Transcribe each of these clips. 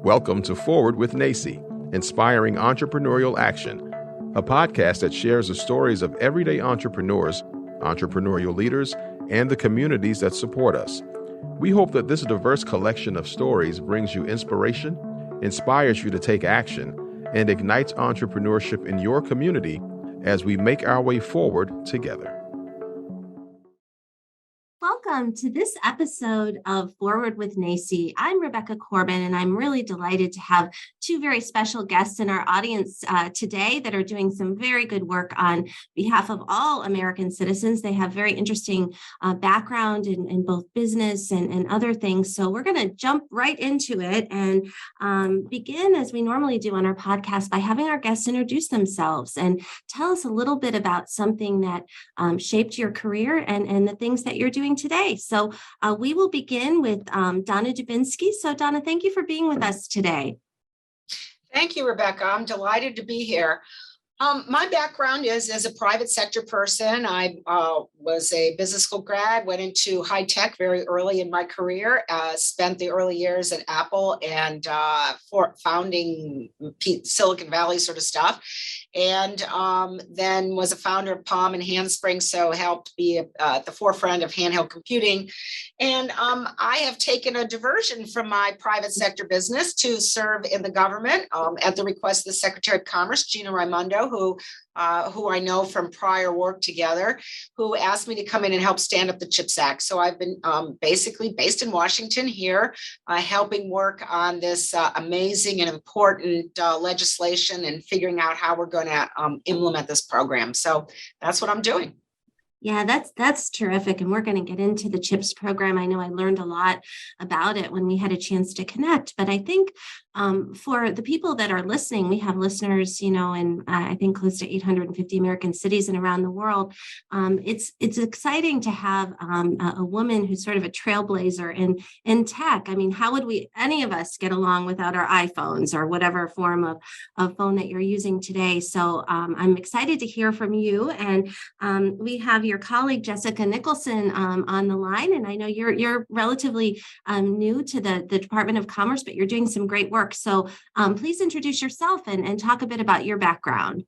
Welcome to Forward with NACCE, Inspiring Entrepreneurial Action, a podcast that shares the stories of everyday entrepreneurs, entrepreneurial leaders, and the communities that support us. We hope that this diverse collection of stories brings you inspiration, inspires you to take action, and ignites entrepreneurship in your community as we make our way forward together. Welcome to this episode of Forward with NACCE. I'm Rebecca Corbin, and I'm really delighted to have two very special guests in our audience today that are doing some very good work on behalf of all American citizens. They have very interesting background in both business and other things. So we're going to jump right into it and begin, as we normally do on our podcast, by having our guests introduce themselves and tell us a little bit about something that shaped your career and the things that you're doing today. So we will begin with Donna Dubinsky. So Donna, thank you for being with us today. Thank you, Rebecca. I'm delighted to be here. My background is as a private sector person. I was a business school grad, went into high tech very early in my career, spent the early years at Apple and for founding Silicon Valley sort of stuff. And then was a founder of Palm and Handspring, so helped be at the forefront of handheld computing. And I have taken a diversion from my private sector business to serve in the government at the request of the Secretary of Commerce, Gina Raimondo, who I know from prior work together, who asked me to come in and help stand up the CHIPS Act. So I've been basically based in Washington here, helping work on this amazing and important legislation and figuring out how we're going to implement this program. So that's what I'm doing. Yeah, that's terrific. And we're going to get into the CHIPS program. I know I learned a lot about it when we had a chance to connect. But I think for the people that are listening, we have listeners, in I think close to 850 American cities and around the world. It's exciting to have a woman who's sort of a trailblazer in tech. I mean, how would any of us get along without our iPhones or whatever form of phone that you're using today? So I'm excited to hear from you. And we have your colleague, Jessica Nicholson, on the line. And I know you're relatively new to the Department of Commerce, but you're doing some great work. So please introduce yourself and talk a bit about your background.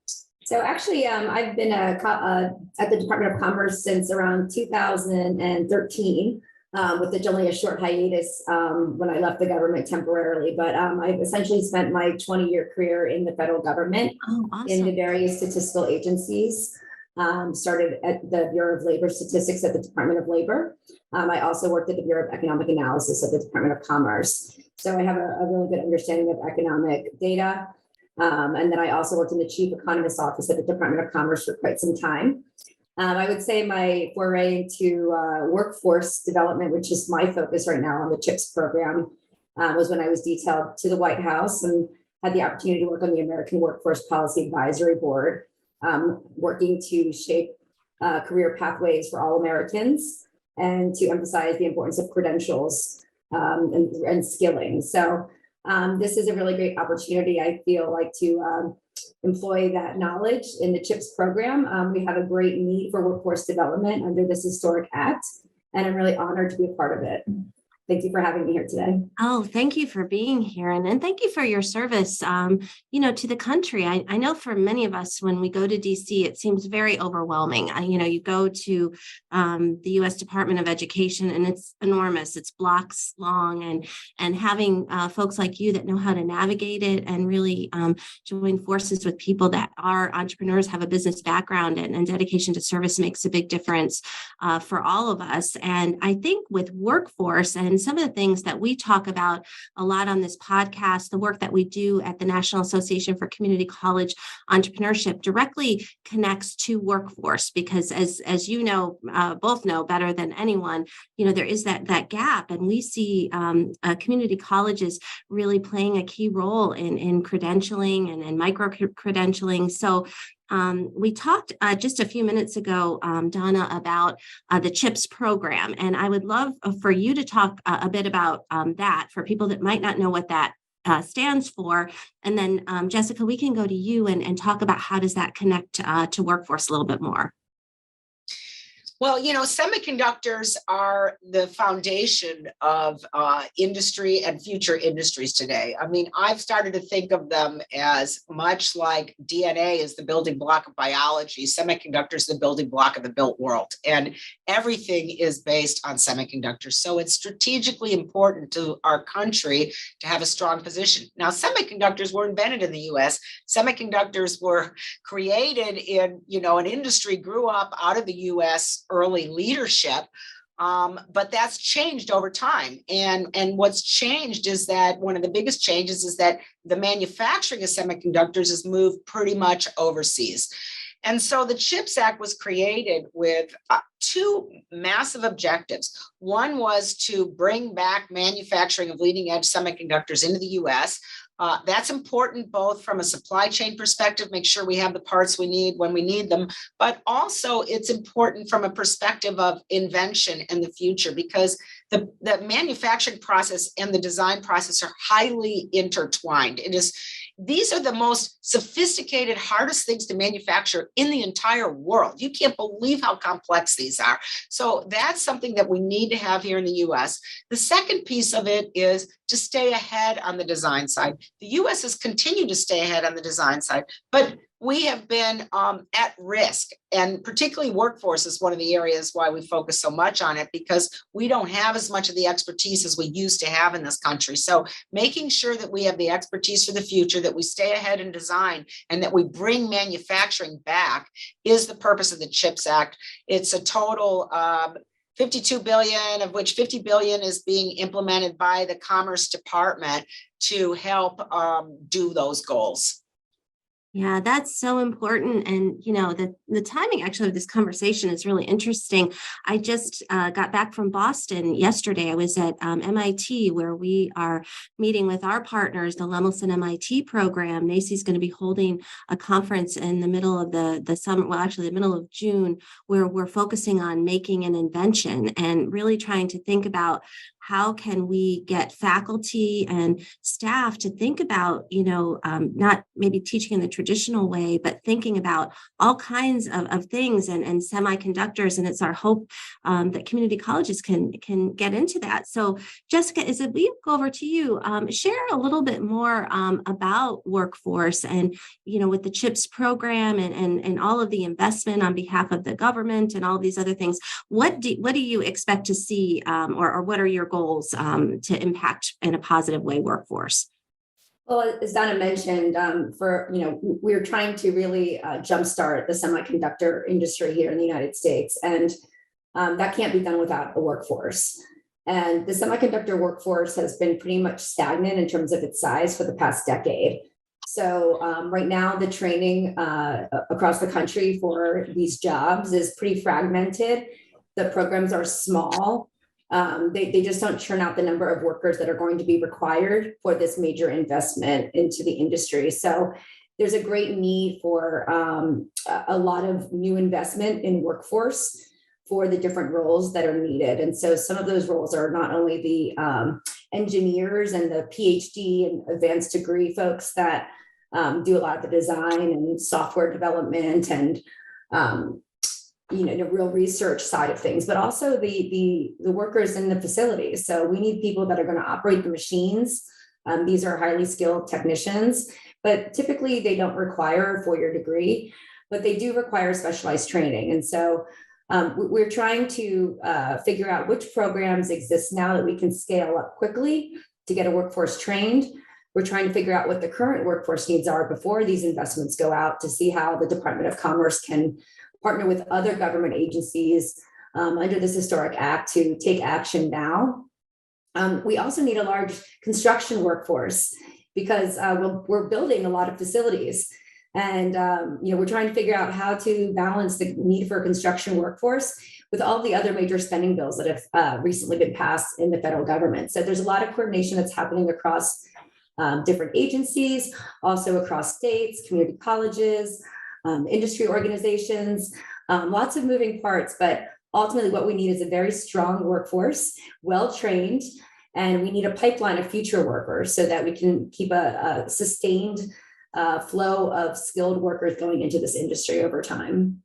So actually, I've been at the Department of Commerce since around 2013, with only a short hiatus when I left the government temporarily. But I've essentially spent my 20-year career in the federal government. Oh, awesome. In the various statistical agencies. Started at the Bureau of Labor Statistics at the Department of Labor. I also worked at the Bureau of Economic Analysis at the Department of Commerce. So I have a really good understanding of economic data. And then I also worked in the Chief Economist's Office at the Department of Commerce for quite some time. I would say my foray into workforce development, which is my focus right now on the CHIPS program, was when I was detailed to the White House and had the opportunity to work on the American Workforce Policy Advisory Board, working to shape career pathways for all Americans and to emphasize the importance of credentials and skilling. So this is a really great opportunity, I feel like, to employ that knowledge in the CHIPS program. We have a great need for workforce development under this historic act, and I'm really honored to be a part of it. Thank you for having me here today. Oh, thank you for being here. And thank you for your service, to the country. I know for many of us, when we go to DC, it seems very overwhelming. You go to the U.S. Department of Education and it's enormous. It's blocks long, and having folks like you that know how to navigate it and really join forces with people that are entrepreneurs, have a business background and dedication to service makes a big difference for all of us. And I think with workforce and some of the things that we talk about a lot on this podcast, the work that we do at the National Association for Community College Entrepreneurship directly connects to workforce, because as you know, both know better than anyone, there is that gap, and we see community colleges really playing a key role in credentialing and micro credentialing. So we talked just a few minutes ago, Donna, about the CHIPS program, and I would love for you to talk a bit about that for people that might not know what that stands for. And then, Jessica, we can go to you and talk about how does that connect to workforce a little bit more. Well, semiconductors are the foundation of industry and future industries today. I mean, I've started to think of them as much like DNA is the building block of biology, semiconductors the building block of the built world, and everything is based on semiconductors. So it's strategically important to our country to have a strong position. Now, semiconductors were invented in the US. Semiconductors were created in, an industry grew up out of the US early leadership, but that's changed over time. And what's changed is that one of the biggest changes is that the manufacturing of semiconductors has moved pretty much overseas. And so the CHIPS Act was created with two massive objectives. One was to bring back manufacturing of leading edge semiconductors into the US. That's important both from a supply chain perspective, make sure we have the parts we need when we need them, but also it's important from a perspective of invention in the future, because the manufacturing process and the design process are highly intertwined. These are the most sophisticated, hardest things to manufacture in the entire world. You can't believe how complex these are. So that's something that we need to have here in the US. The second piece of it is to stay ahead on the design side. The US has continued to stay ahead on the design side, but we have been at risk, and particularly workforce is one of the areas why we focus so much on it, because we don't have as much of the expertise as we used to have in this country. So making sure that we have the expertise for the future, that we stay ahead in design, and that we bring manufacturing back is the purpose of the CHIPS Act. It's a total $52 billion, of which $50 billion is being implemented by the Commerce Department to help do those goals. Yeah, that's so important. And, the timing actually of this conversation is really interesting. I just got back from Boston yesterday. I was at MIT, where we are meeting with our partners, the Nicholson MIT program. NACCE is going to be holding a conference in the middle of the summer, well, actually the middle of June, where we're focusing on making an invention and really trying to think about how can we get faculty and staff to think about, not maybe teaching in the traditional way, but thinking about all kinds of things and semiconductors. And it's our hope that community colleges can get into that. So Jessica, as we go over to you, share a little bit more about workforce and, with the CHIPS program and all of the investment on behalf of the government and all these other things. What do you expect to see or what are your goals to impact in a positive way workforce? Well, as Donna mentioned, we're trying to really jumpstart the semiconductor industry here in the United States, and that can't be done without a workforce. And the semiconductor workforce has been pretty much stagnant in terms of its size for the past decade. So right now, the training across the country for these jobs is pretty fragmented. The programs are small. They just don't churn out the number of workers that are going to be required for this major investment into the industry. So there's a great need for a lot of new investment in workforce for the different roles that are needed. And so some of those roles are not only the engineers and the PhD and advanced degree folks that do a lot of the design and software development and the real research side of things, but also the workers in the facilities. So we need people that are going to operate the machines. These are highly skilled technicians, but typically they don't require a 4-year degree, but they do require specialized training. And so we're trying to figure out which programs exist now that we can scale up quickly to get a workforce trained. We're trying to figure out what the current workforce needs are before these investments go out to see how the Department of Commerce can partner with other government agencies under this historic act to take action now. We also need a large construction workforce because we're building a lot of facilities. And we're trying to figure out how to balance the need for a construction workforce with all the other major spending bills that have recently been passed in the federal government. So there's a lot of coordination that's happening across different agencies, also across states, community colleges, industry organizations, lots of moving parts, but ultimately what we need is a very strong workforce, well-trained, and we need a pipeline of future workers so that we can keep a sustained flow of skilled workers going into this industry over time.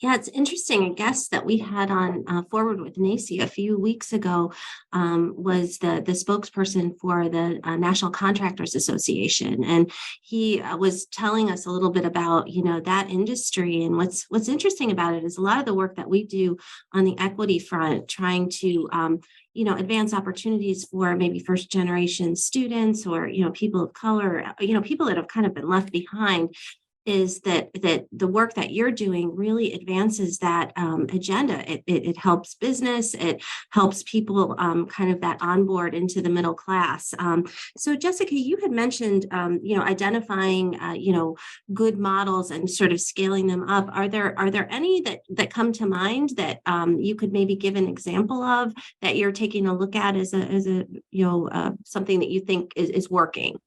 Yeah, it's interesting. A guest that we had on Forward with NACCE a few weeks ago was the spokesperson for the National Contractors Association, and he was telling us a little bit about that industry. And what's interesting about it is a lot of the work that we do on the equity front, trying to advance opportunities for maybe first generation students or people of color, people that have kind of been left behind, is that the work that you're doing really advances that agenda. It helps business. It helps people kind of that onboard into the middle class. So Jessica, you had mentioned identifying good models and sort of scaling them up. Are there any that come to mind that you could maybe give an example of that you're taking a look at as a something that you think is working?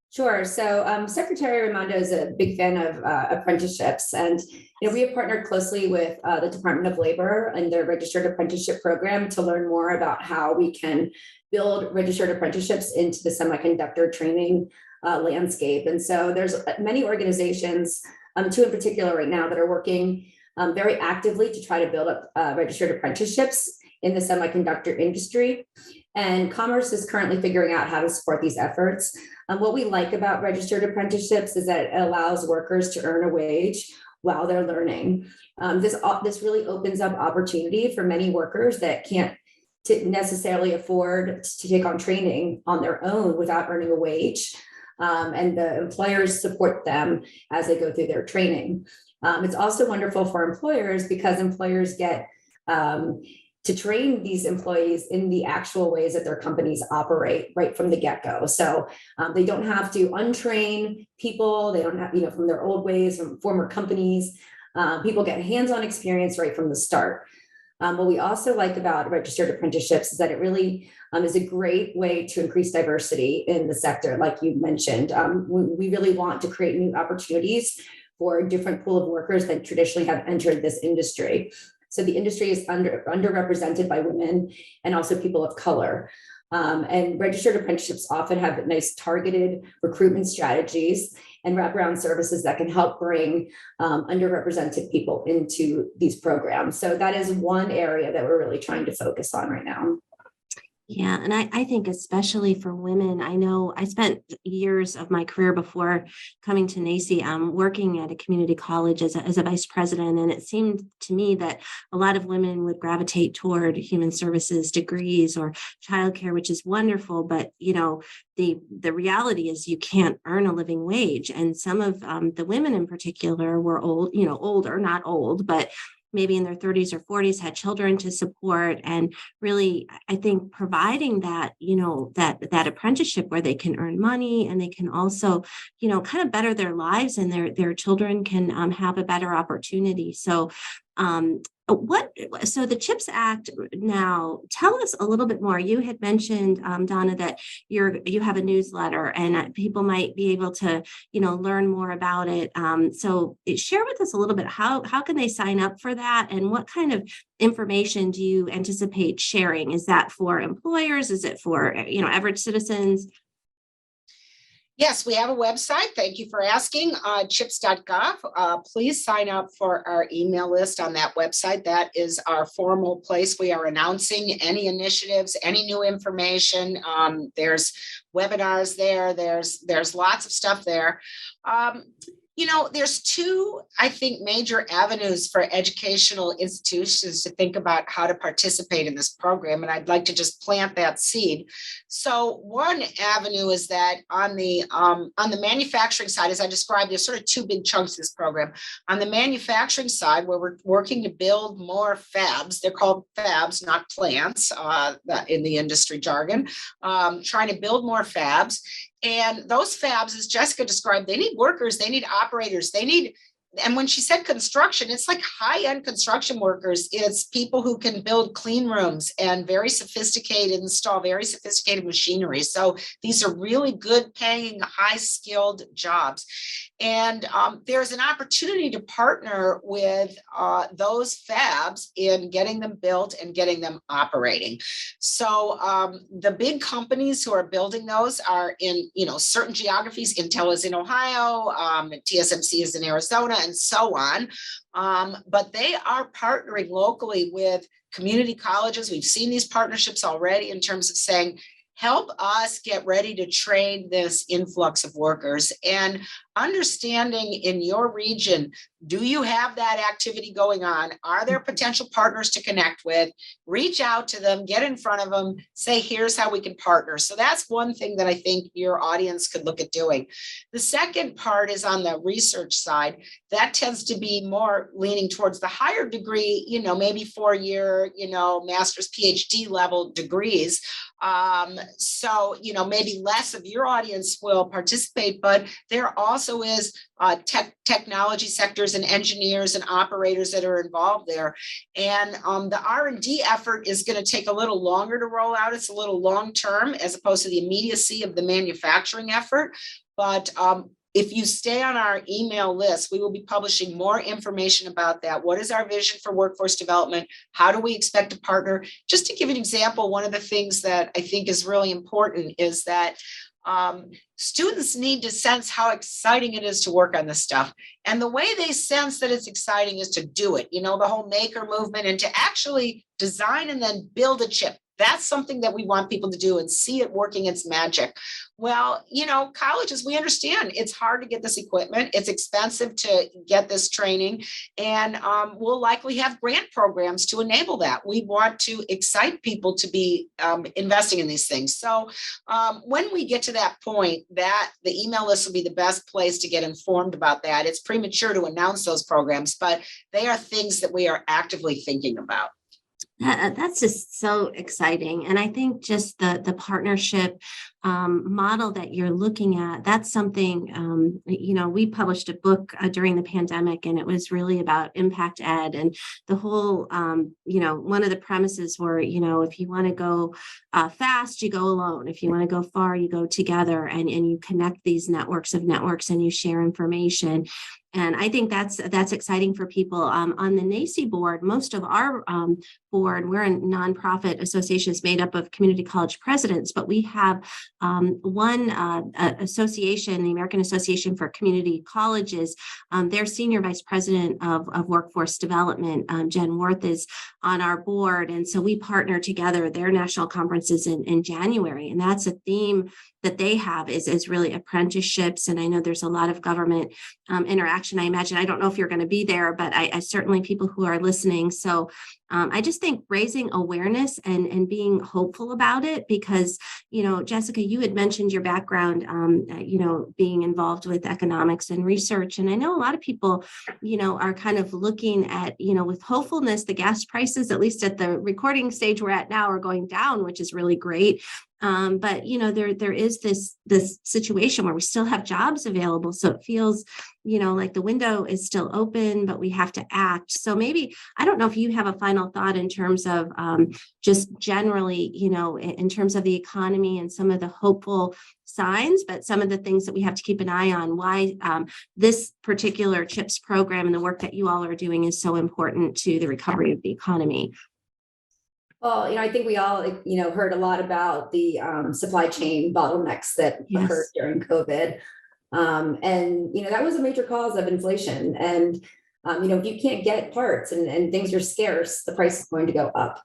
Sure. So Secretary Raimondo is a big fan of apprenticeships, and we have partnered closely with the Department of Labor and their registered apprenticeship program to learn more about how we can build registered apprenticeships into the semiconductor training landscape. And so there's many organizations, two in particular right now, that are working very actively to try to build up registered apprenticeships in the semiconductor industry. And Commerce is currently figuring out how to support these efforts. What we like about registered apprenticeships is that it allows workers to earn a wage while they're learning. This really opens up opportunity for many workers that can't necessarily afford to take on training on their own without earning a wage. And the employers support them as they go through their training. It's also wonderful for employers because employers get to train these employees in the actual ways that their companies operate right from the get-go. So they don't have to untrain people. They don't have, from their old ways, from former companies. People get hands-on experience right from the start. What we also like about registered apprenticeships is that it really is a great way to increase diversity in the sector, like you mentioned. We really want to create new opportunities for a different pool of workers that traditionally have entered this industry. So the industry is underrepresented by women and also people of color. And registered apprenticeships often have nice targeted recruitment strategies and wraparound services that can help bring underrepresented people into these programs. So that is one area that we're really trying to focus on right now. Yeah. And I think especially for women, I know I spent years of my career before coming to NACCE working at a community college as a vice president. And it seemed to me that a lot of women would gravitate toward human services degrees or childcare, which is wonderful. But, the reality is you can't earn a living wage. And some of the women in particular were older, not old, but maybe in their 30s or 40s, had children to support. And really, I think providing that, that apprenticeship where they can earn money and they can also, kind of better their lives, and their children can have a better opportunity. So so the CHIPS Act, now tell us a little bit more. You had mentioned, Donna, that you have a newsletter and people might be able to, learn more about it. So share with us a little bit, how can they sign up for that, and what kind of information do you anticipate sharing? Is that for employers? Is it for, average citizens? Yes, we have a website. Thank you for asking, chips.gov. Please sign up for our email list on that website. That is our formal place. We are announcing any initiatives, any new information. There's webinars there. There's lots of stuff there. There's two, I think, major avenues for educational institutions to think about how to participate in this program. And I'd like to just plant that seed. So one avenue is that on the manufacturing side, as I described, there's sort of two big chunks of this program. On the manufacturing side, where we're working to build more fabs, they're called fabs, not plants, in the industry jargon, trying to build more fabs. And those fabs, as Jessica described, they need workers, they need operators, and when she said construction, it's like high-end construction workers. It's people who can build clean rooms and install very sophisticated machinery. So these are really good paying, high-skilled jobs. And there's an opportunity to partner with those fabs in getting them built and getting them operating. So the big companies who are building those are in certain geographies. Intel is in Ohio, TSMC is in Arizona, and so on. But they are partnering locally with community colleges. We've seen these partnerships already in terms of saying, help us get ready to train this influx of workers, and understanding in your region, do you have that activity going on? Are there potential partners to connect with? Reach out to them, get in front of them, say, here's how we can partner. So that's one thing that I think your audience could look at doing. The second part is on the research side. That tends to be more leaning towards the higher degree, maybe 4-year, master's, PhD level degrees. So, maybe less of your audience will participate, but there also is technology sectors and engineers and operators that are involved there. And the R&D effort is going to take a little longer to roll out. It's a little long term as opposed to the immediacy of the manufacturing effort. But if you stay on our email list, we will be publishing more information about that. What is our vision for workforce development? How do we expect to partner? Just to give an example, one of the things that I think is really important is that students need to sense how exciting it is to work on this stuff. And the way they sense that it's exciting is to do it, the whole maker movement, and to actually design and then build a chip. That's something that we want people to do and see it working its magic. Well, colleges, we understand it's hard to get this equipment. It's expensive to get this training, and we'll likely have grant programs to enable that. We want to excite people to be investing in these things. So when we get to that point, that the email list will be the best place to get informed about that. It's premature to announce those programs, but they are things that we are actively thinking about. That's just so exciting. And I think just the partnership model that you're looking at, that's something, we published a book during the pandemic, and it was really about impact ed, and the whole, one of the premises were, if you want to go fast, you go alone. If you want to go far, you go together, and you connect these networks and you share information. And I think that's exciting for people. On the NACCE board, most of our board, we're a nonprofit association made up of community college presidents, but we have one association, the American Association for Community Colleges. Their senior vice president of workforce development, Jen Worth, is on our board. And so we partner together. Their national conference is in January. And that's a theme that they have is really apprenticeships. And I know there's a lot of government interaction. I imagine, I don't know if you're going to be there, but I certainly people who are listening. So I just think raising awareness and being hopeful about it, because, Jessica, you had mentioned your background, being involved with economics and research. And I know a lot of people, are kind of looking at, with hopefulness, the gas prices, at least at the recording stage we're at now, are going down, which is really great. But there is this situation where we still have jobs available. So it feels, like the window is still open, but we have to act. So maybe, I don't know if you have a final thought in terms of just generally, in terms of the economy and some of the hopeful signs, but some of the things that we have to keep an eye on, why this particular CHIPS program and the work that you all are doing is so important to the recovery of the economy. Well, I think we all, heard a lot about the supply chain bottlenecks that occurred during COVID. And, that was a major cause of inflation. And, if you can't get parts and things are scarce, the price is going to go up.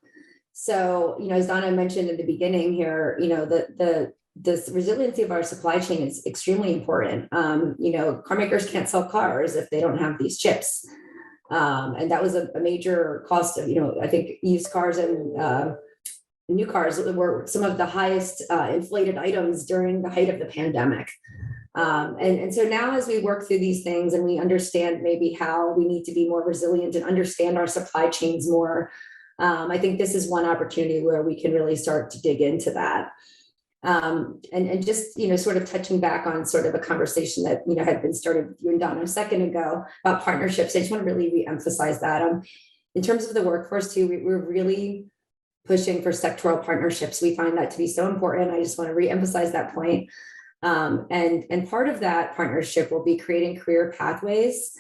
So, as Donna mentioned in the beginning here, this resiliency of our supply chain is extremely important. Car makers can't sell cars if they don't have these chips. And that was a major cost of, I think used cars and new cars were some of the highest inflated items during the height of the pandemic. And so now as we work through these things and we understand maybe how we need to be more resilient and understand our supply chains more, I think this is one opportunity where we can really start to dig into that. And just, sort of touching back on sort of a conversation that, had been started with you and Donna a second ago about partnerships. I just want to really re-emphasize that. In terms of the workforce too, we're really pushing for sectoral partnerships. We find that to be so important. I just want to re-emphasize that point. And part of that partnership will be creating career pathways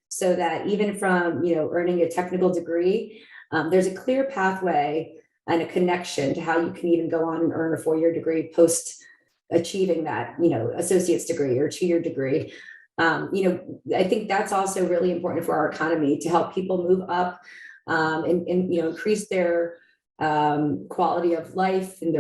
so that even from, earning a technical degree, there's a clear pathway and a connection to how you can even go on and earn a 4-year degree post achieving that, associate's degree or 2-year degree. I think that's also really important for our economy to help people move up and increase their quality of life and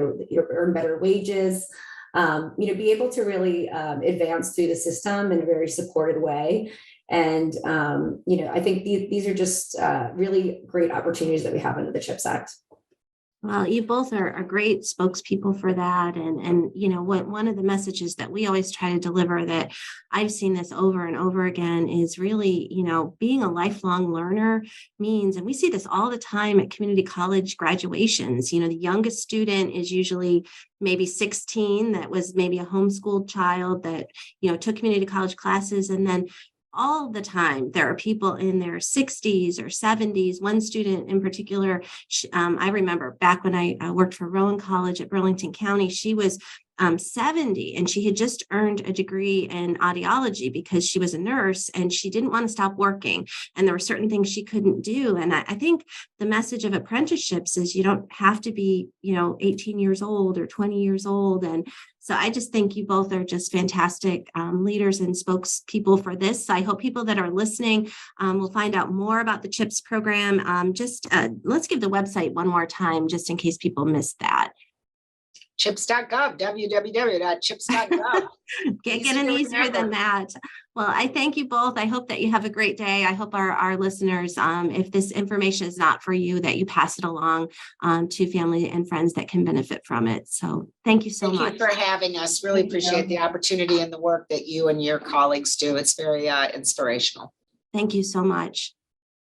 earn better wages. Be able to really advance through the system in a very supported way. And, I think these are just really great opportunities that we have under the CHIPS Act. Well, you both are great spokespeople for that. And one of the messages that we always try to deliver, that I've seen this over and over again, is really, being a lifelong learner means, and we see this all the time at community college graduations, the youngest student is usually maybe 16, that was maybe a homeschooled child that, took community college classes. And then all the time, there are people in their 60s or 70s. One student in particular, I remember back when I worked for Rowan College at Burlington County, she was 70, and she had just earned a degree in audiology because she was a nurse and she didn't want to stop working. And there were certain things she couldn't do. And I think the message of apprenticeships is you don't have to be, 18 years old or 20 years old. And so I just think you both are just fantastic leaders and spokespeople for this. I hope people that are listening will find out more about the CHIPS program. Let's give the website one more time, just in case people missed that. CHIPS.gov, www.chips.gov. Can't get any easier than that. Well, I thank you both. I hope that you have a great day. I hope our listeners, if this information is not for you, that you pass it along to family and friends that can benefit from it. So thank you so much. Thank you for having us. Really appreciate the opportunity and the work that you and your colleagues do. It's very inspirational. Thank you so much.